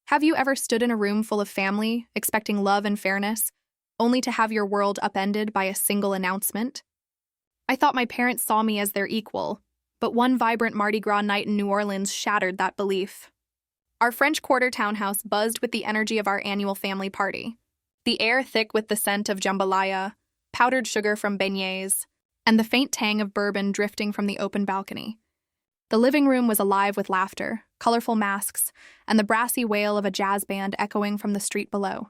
Have you ever stood in a room full of family, expecting love and fairness, only to have your world upended by a single announcement? I thought my parents saw me as their equal, but one vibrant Mardi Gras night in New Orleans shattered that belief. Our French Quarter townhouse buzzed with the energy of our annual family party, the air thick with the scent of jambalaya, powdered sugar from beignets, and the faint tang of bourbon drifting from the open balcony. The living room was alive with laughter, colorful masks, and the brassy wail of a jazz band echoing from the street below.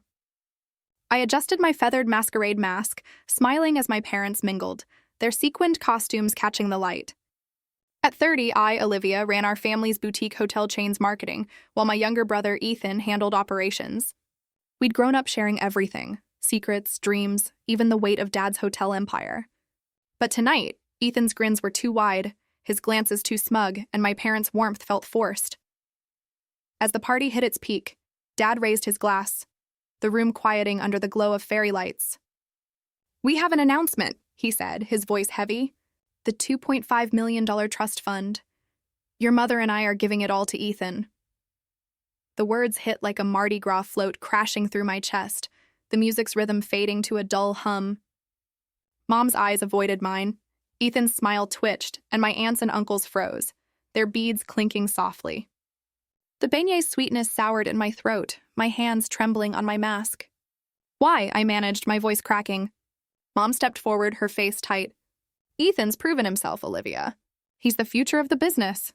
I adjusted my feathered masquerade mask, smiling as my parents mingled, their sequined costumes catching the light. At 30, I, Olivia, ran our family's boutique hotel chain's marketing, while my younger brother, Ethan, handled operations. We'd grown up sharing everything, secrets, dreams, even the weight of Dad's hotel empire. But tonight, Ethan's grins were too wide, his glances too smug, and my parents' warmth felt forced. As the party hit its peak, Dad raised his glass, the room quieting under the glow of fairy lights. "We have an announcement," he said, his voice heavy. "The $2.5 million trust fund. Your mother and I are giving it all to Ethan." The words hit like a Mardi Gras float crashing through my chest, the music's rhythm fading to a dull hum. Mom's eyes avoided mine. Ethan's smile twitched, and my aunts and uncles froze, their beads clinking softly. The beignet's sweetness soured in my throat, my hands trembling on my mask. "Why?" I managed, my voice cracking. Mom stepped forward, her face tight. "Ethan's proven himself, Olivia. He's the future of the business."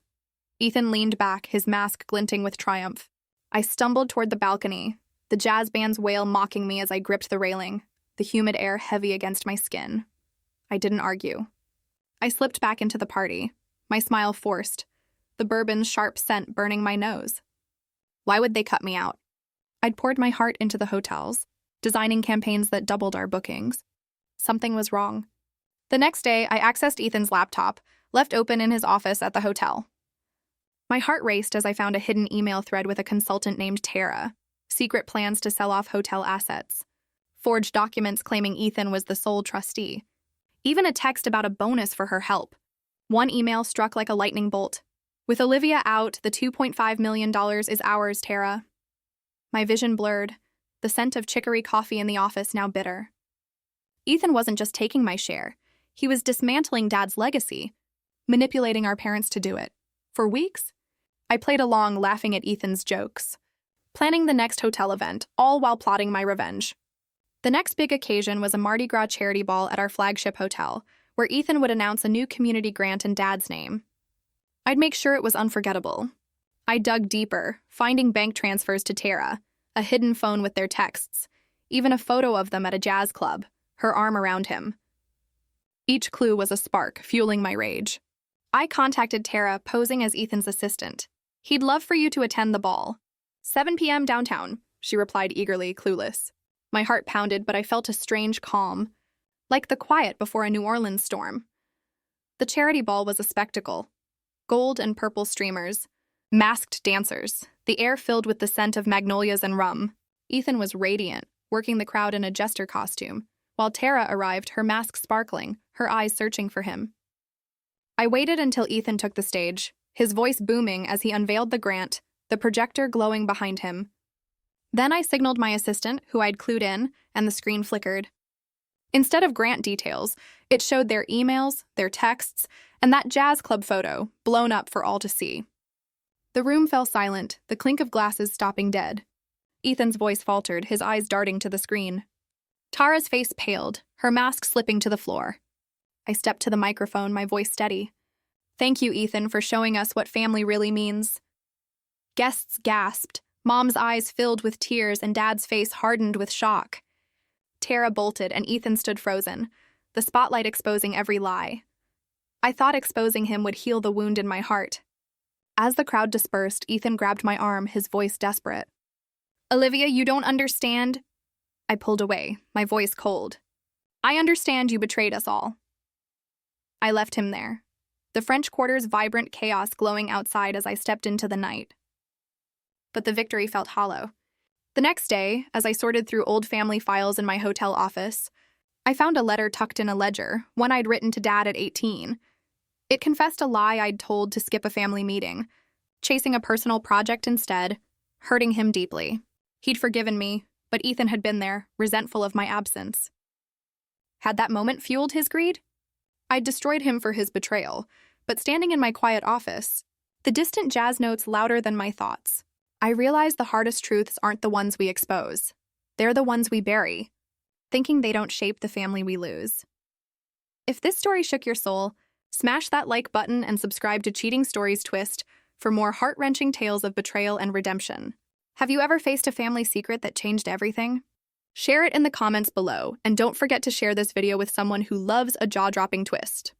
Ethan leaned back, his mask glinting with triumph. I stumbled toward the balcony, the jazz band's wail mocking me as I gripped the railing, the humid air heavy against my skin. I didn't argue. I slipped back into the party, my smile forced, the bourbon's sharp scent burning my nose. Why would they cut me out? I'd poured my heart into the hotels, designing campaigns that doubled our bookings. Something was wrong. The next day, I accessed Ethan's laptop, left open in his office at the hotel. My heart raced as I found a hidden email thread with a consultant named Tara, secret plans to sell off hotel assets, forged documents claiming Ethan was the sole trustee, even a text about a bonus for her help. One email struck like a lightning bolt. "With Olivia out, the $2.5 million is ours, Tara." My vision blurred, the scent of chicory coffee in the office now bitter. Ethan wasn't just taking my share. He was dismantling Dad's legacy, manipulating our parents to do it. For weeks, I played along, laughing at Ethan's jokes, planning the next hotel event, all while plotting my revenge. The next big occasion was a Mardi Gras charity ball at our flagship hotel, where Ethan would announce a new community grant in Dad's name. I'd make sure it was unforgettable. I dug deeper, finding bank transfers to Tara, a hidden phone with their texts, even a photo of them at a jazz club, her arm around him. Each clue was a spark, fueling my rage. I contacted Tara, posing as Ethan's assistant. "He'd love for you to attend the ball. 7 p.m. downtown," she replied eagerly, clueless. My heart pounded, but I felt a strange calm, like the quiet before a New Orleans storm. The charity ball was a spectacle. Gold and purple streamers, masked dancers, the air filled with the scent of magnolias and rum. Ethan was radiant, working the crowd in a jester costume, while Tara arrived, her mask sparkling, her eyes searching for him. I waited until Ethan took the stage, his voice booming as he unveiled the grant, the projector glowing behind him. Then I signaled my assistant, who I'd clued in, and the screen flickered. Instead of grant details, it showed their emails, their texts, and that jazz club photo, blown up for all to see. The room fell silent, the clink of glasses stopping dead. Ethan's voice faltered, his eyes darting to the screen. Tara's face paled, her mask slipping to the floor. I stepped to the microphone, my voice steady. "Thank you, Ethan, for showing us what family really means." Guests gasped, Mom's eyes filled with tears and Dad's face hardened with shock. Tara bolted and Ethan stood frozen, the spotlight exposing every lie. I thought exposing him would heal the wound in my heart. As the crowd dispersed, Ethan grabbed my arm, his voice desperate. "Olivia, you don't understand." I pulled away, my voice cold. "I understand you betrayed us all." I left him there, the French Quarter's vibrant chaos glowing outside as I stepped into the night. But the victory felt hollow. The next day, as I sorted through old family files in my hotel office, I found a letter tucked in a ledger, one I'd written to Dad at 18. It confessed a lie I'd told to skip a family meeting, chasing a personal project instead, hurting him deeply. He'd forgiven me, but Ethan had been there, resentful of my absence. Had that moment fueled his greed? I'd destroyed him for his betrayal, but standing in my quiet office, the distant jazz notes louder than my thoughts, I realized the hardest truths aren't the ones we expose. They're the ones we bury, thinking they don't shape the family we lose. If this story shook your soul, smash that like button and subscribe to Cheating Stories Twist for more heart-wrenching tales of betrayal and redemption. Have you ever faced a family secret that changed everything? Share it in the comments below, and don't forget to share this video with someone who loves a jaw-dropping twist.